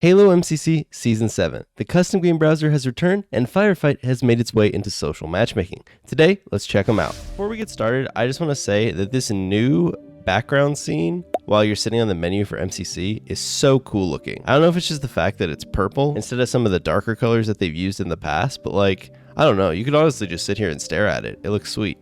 Halo MCC Season 7. The custom game browser has returned and Firefight has made its way into social matchmaking. Today, let's check them out. Before we get started, I just want to say that this new background scene while you're sitting on the menu for MCC is so cool looking. I don't know if it's just the fact that it's purple instead of some of the darker colors that they've used in the past, but like, I don't know, you could honestly just sit here and stare at it. It looks sweet.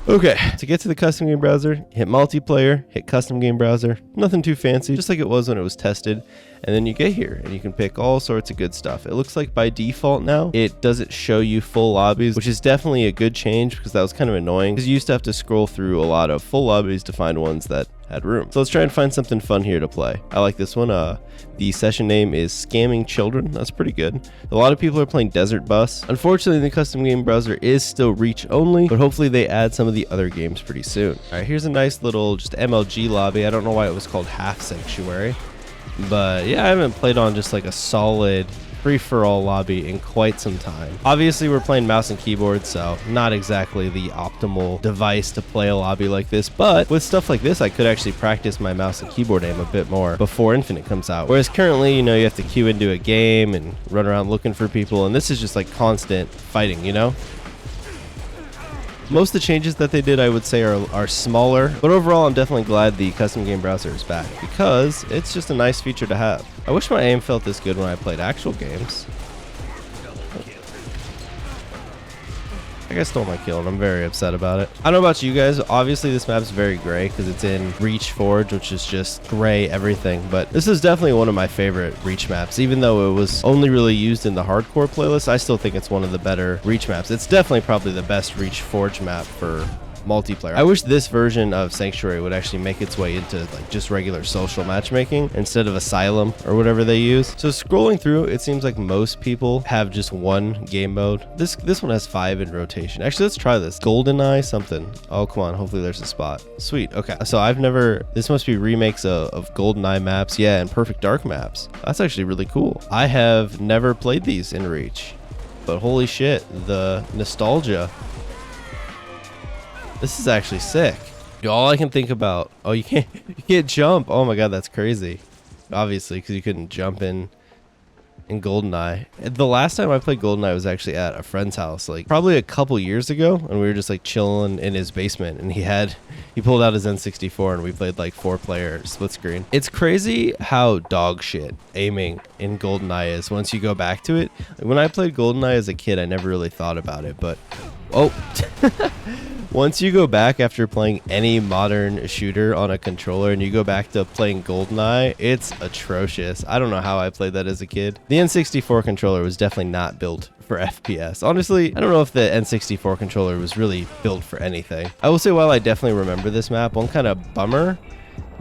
Okay, to get to the custom game browser, hit multiplayer, hit custom game browser, nothing too fancy, just like it was when it was tested. And then you get here and you can pick all sorts of good stuff. It looks like by default now, it doesn't show you full lobbies, which is definitely a good change because that was kind of annoying because you used to have to scroll through a lot of full lobbies to find ones that had room. So let's try and find something fun here to play. I like this one. The session name is Scamming Children. That's pretty good. A lot of people are playing Desert Bus. Unfortunately, the custom game browser is still reach only, but hopefully they add some of the other games pretty soon. All right, here's a nice little just MLG lobby. I don't know why it was called Half Sanctuary. But yeah, I haven't played on just like a solid free-for-all lobby in quite some time. Obviously, we're playing mouse and keyboard, so not exactly the optimal device to play a lobby like this, but with stuff like this, I could actually practice my mouse and keyboard aim a bit more before Infinite comes out. Whereas currently, you know, you have to queue into a game and run around looking for people, and this is just like constant fighting, you know? Most of the changes that they did, I would say, are smaller, but overall, I'm definitely glad the custom game browser is back because it's just a nice feature to have. I wish my aim felt this good when I played actual games. I guess stole my kill and I'm very upset about it. I don't know about you guys. Obviously, this map's very gray because it's in Reach Forge, which is just gray everything. But this is definitely one of my favorite Reach maps. Even though it was only really used in the hardcore playlist, I still think it's one of the better Reach maps. It's definitely probably the best Reach Forge map for multiplayer. I wish this version of Sanctuary would actually make its way into like just regular social matchmaking instead of Asylum or whatever they use. So scrolling through, it seems like most people have just one game mode. This one has 5 in rotation. Actually, let's try this. GoldenEye something. Oh, come on. Hopefully there's a spot. Sweet. Okay. So this must be remakes of GoldenEye maps. Yeah, and Perfect Dark maps. That's actually really cool. I have never played these in Reach, but holy shit, the nostalgia. This is actually sick. All I can think about, oh, you can't jump. Oh my god, that's crazy. Obviously, because you couldn't jump in GoldenEye. The last time I played GoldenEye was actually at a friend's house, like probably a couple years ago, and we were just like chilling in his basement, and he pulled out his N64 and we played like 4-player split screen. It's crazy how dog shit aiming in GoldenEye is once you go back to it. When I played GoldenEye as a kid, I never really thought about it, but oh. Once you go back after playing any modern shooter on a controller and you go back to playing GoldenEye, it's atrocious. I don't know how I played that as a kid. The N64 controller was definitely not built for FPS. Honestly, I don't know if the N64 controller was really built for anything. I will say, while I definitely remember this map, one kind of bummer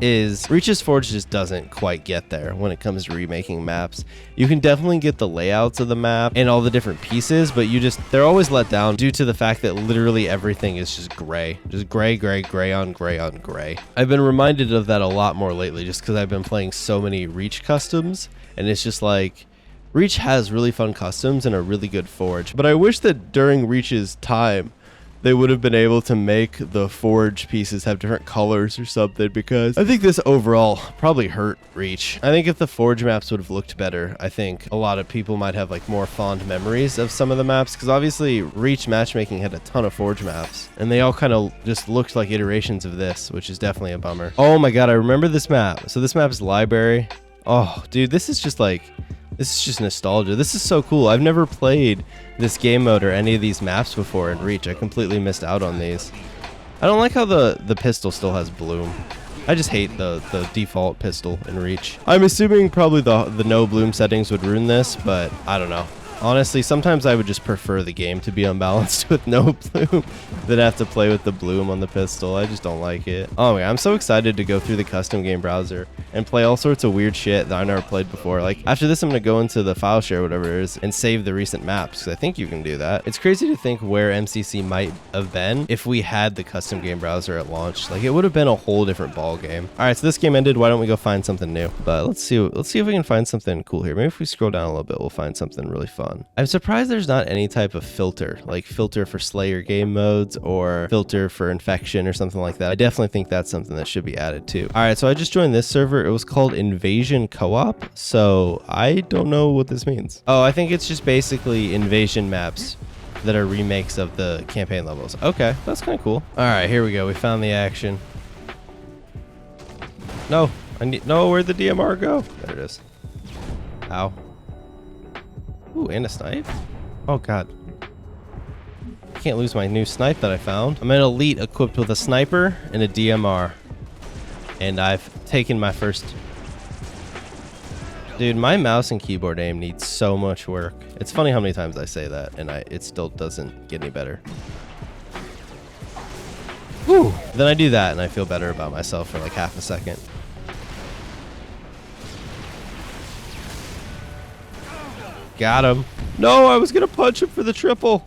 is Reach's Forge just doesn't quite get there when it comes to remaking maps. You can definitely get the layouts of the map and all the different pieces, but they're always let down due to the fact that literally everything is just gray. Just gray, gray, gray on gray on gray. I've been reminded of that a lot more lately just because I've been playing so many Reach customs, and it's just like Reach has really fun customs and a really good Forge, but I wish that during Reach's time they would have been able to make the Forge pieces have different colors or something, because I think this overall probably hurt Reach. I think if the Forge maps would have looked better, I think a lot of people might have like more fond memories of some of the maps, because obviously Reach Matchmaking had a ton of Forge maps and they all kind of just looked like iterations of this, which is definitely a bummer. Oh my god, I remember this map. So this map is Library. Oh dude, this is just nostalgia. This is so cool. I've never played this game mode or any of these maps before in Reach. I completely missed out on these. I don't like how the pistol still has bloom. I just hate the default pistol in Reach. I'm assuming probably the no bloom settings would ruin this, but I don't know. Honestly, sometimes I would just prefer the game to be unbalanced with no bloom than have to play with the bloom on the pistol. I just don't like it. Oh my god, I'm so excited to go through the custom game browser and play all sorts of weird shit that I never played before. Like, after this, I'm going to go into the file share, whatever it is, and save the recent maps, because I think you can do that. It's crazy to think where MCC might have been if we had the custom game browser at launch. Like, it would have been a whole different ball game. All right, so this game ended. Why don't we go find something new? But let's see if we can find something cool here. Maybe if we scroll down a little bit, we'll find something really fun. fun. I'm surprised there's not any type of filter, like filter for Slayer game modes or filter for infection or something like that. I definitely think that's something that should be added too. All right, so I just joined this server. It was called Invasion Co-op, so I don't know what this means. Oh, I think it's just basically invasion maps that are remakes of the campaign levels. Okay, that's kind of cool. All right, here we go. We found the action. No, where'd the DMR go? There it is. Ow. Ooh, and a snipe? Oh god. I can't lose my new snipe that I found. I'm an elite equipped with a sniper and a DMR. And I've taken my first... Dude, my mouse and keyboard aim needs so much work. It's funny how many times I say that and it still doesn't get any better. Whew. Then I do that and I feel better about myself for like half a second. Got him. No, I was gonna punch him for the triple.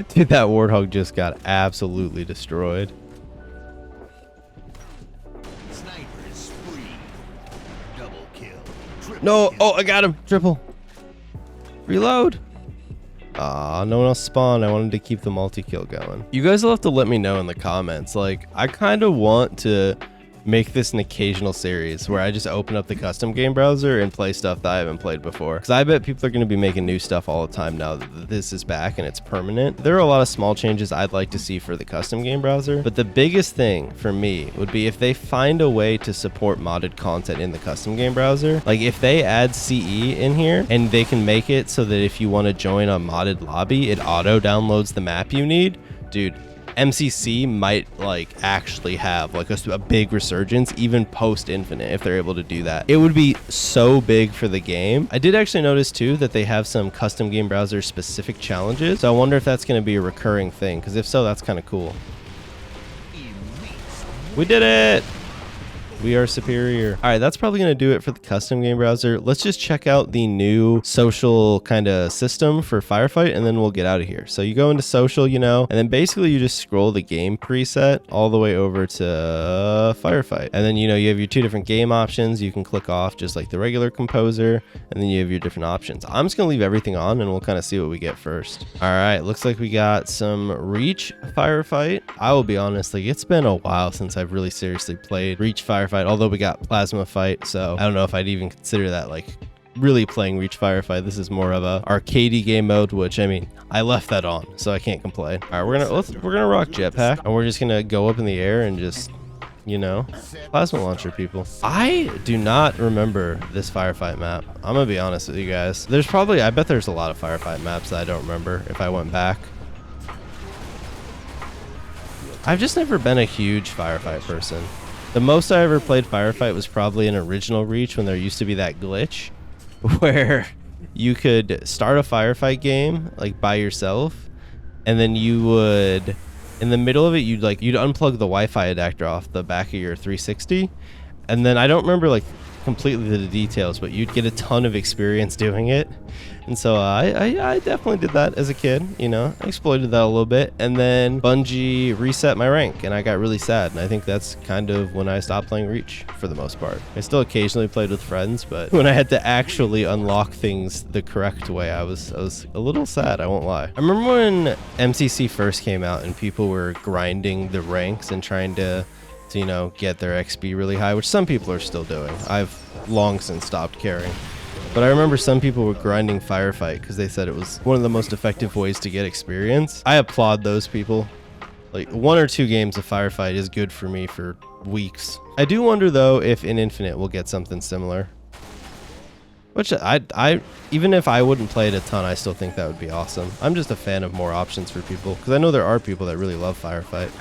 Dude, that warthog just got absolutely destroyed. Sniper is free. Double kill. Triple No, kill. oh, I got him. Triple. Reload. Aw, no one else spawned. I wanted to keep the multi-kill going. You guys will have to let me know in the comments. Like, I kind of want to make this an occasional series where I just open up the custom game browser and play stuff that I haven't played before. Because I bet people are going to be making new stuff all the time now that this is back and it's permanent. There are a lot of small changes I'd like to see for the custom game browser, but the biggest thing for me would be if they find a way to support modded content in the custom game browser. Like if they add CE in here and they can make it so that if you want to join a modded lobby, it auto downloads the map you need. Dude, MCC might like actually have like a big resurgence even post Infinite if they're able to do that. It would be so big for the game. I did actually notice too that they have some custom game browser specific challenges, so I wonder if that's going to be a recurring thing, because if so, that's kind of cool. We did it! We are superior. All right, that's probably going to do it for the custom game browser. Let's just check out the new social kind of system for Firefight, and then we'll get out of here. So you go into social, you know, and then basically you just scroll the game preset all the way over to Firefight. And then, you know, you have your two different game options. You can click off just like the regular composer, and then you have your different options. I'm just going to leave everything on, and we'll kind of see what we get first. All right, looks like we got some Reach Firefight. I will be honest, like it's been a while since I've really seriously played Reach Firefight. Although we got Plasma Fight, so I don't know if I'd even consider that like really playing Reach Firefight. This is more of a arcadey game mode, which I mean I left that on, so I can't complain. All right, we're gonna rock jetpack, and we're just gonna go up in the air and just, you know, plasma launcher people. I do not remember this Firefight map. I'm gonna be honest with you guys. There's probably, I bet there's a lot of Firefight maps that I don't remember if I went back. I've just never been a huge Firefight person. The most I ever played Firefight was probably an original Reach when there used to be that glitch where you could start a Firefight game like by yourself, and then you would, in the middle of it, you'd unplug the Wi-Fi adapter off the back of your 360, and then I don't remember like completely the details, but you'd get a ton of experience doing it. And so I definitely did that as a kid, you know, I exploited that a little bit, and then Bungie reset my rank and I got really sad, and I think that's kind of when I stopped playing Reach for the most part. I still occasionally played with friends, but when I had to actually unlock things the correct way, I was a little sad, I won't lie. I remember when MCC first came out and people were grinding the ranks and trying to you know, get their XP really high, which some people are still doing. I've long since stopped caring. But I remember some people were grinding Firefight because they said it was one of the most effective ways to get experience. I applaud those people. Like 1 or 2 games of Firefight is good for me for weeks. I do wonder though if in Infinite we'll get something similar. Which I even if I wouldn't play it a ton, I still think that would be awesome. I'm just a fan of more options for people, because I know there are people that really love Firefight.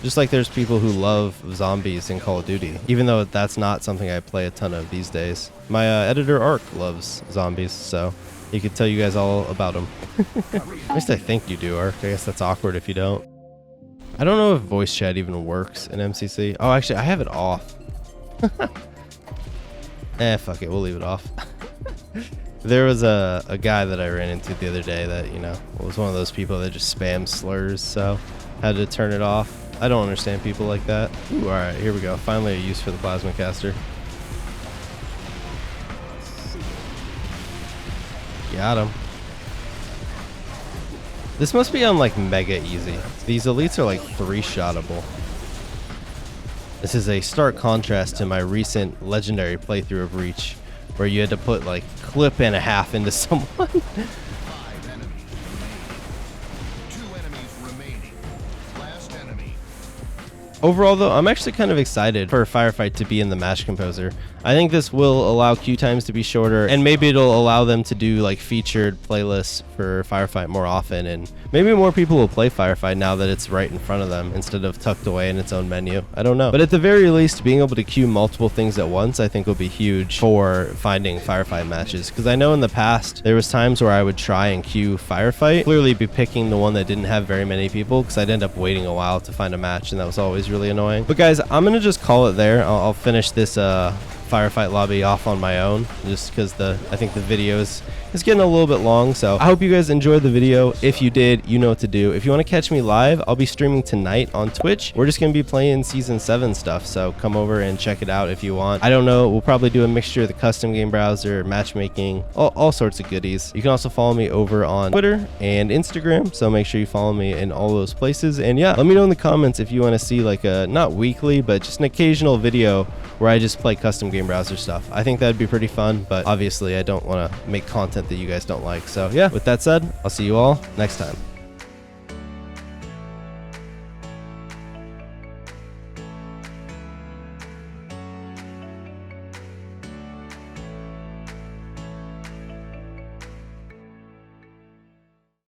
Just like there's people who love zombies in Call of Duty, even though that's not something I play a ton of these days. My editor Ark loves zombies, so he could tell you guys all about them. At least I think you do, Ark. I guess that's awkward if you don't. I don't know if voice chat even works in MCC. Oh, actually, I have it off. Fuck it, we'll leave it off. There was a guy that I ran into the other day that, you know, was one of those people that just spam slurs, so had to turn it off. I don't understand people like that. Ooh, all right, here we go. Finally a use for the plasma caster. Got him. This must be on like mega easy. These elites are like 3-shotable. This is a stark contrast to my recent legendary playthrough of Reach, where you had to put like clip and a half into someone. 5 enemies remaining. 2 enemies remaining. Last enemy. Overall though, I'm actually kind of excited for Firefight to be in the match composer. I think this will allow queue times to be shorter, and maybe it'll allow them to do like featured playlists for Firefight more often, and maybe more people will play Firefight now that it's right in front of them instead of tucked away in its own menu. I don't know. But at the very least, being able to queue multiple things at once I think will be huge for finding Firefight matches, because I know in the past there was times where I would try and queue Firefight, clearly be picking the one that didn't have very many people, because I'd end up waiting a while to find a match, and that was always really annoying. But guys, I'm gonna just call it there. I'll finish this Firefight lobby off on my own, just because I think the video is getting a little bit long. So I hope you guys enjoyed the video. If you did, you know what to do. If you want to catch me live, I'll be streaming tonight on Twitch. We're just gonna be playing season 7 stuff, so come over and check it out if you want. I don't know, we'll probably do a mixture of the custom game browser, matchmaking, all sorts of goodies. You can also follow me over on Twitter and Instagram, so make sure you follow me in all those places. And yeah, let me know in the comments if you want to see like a not weekly but just an occasional video where I just play custom game browser stuff. I think that'd be pretty fun, but obviously I don't want to make content that you guys don't like. So yeah, with that said, I'll see you all next time.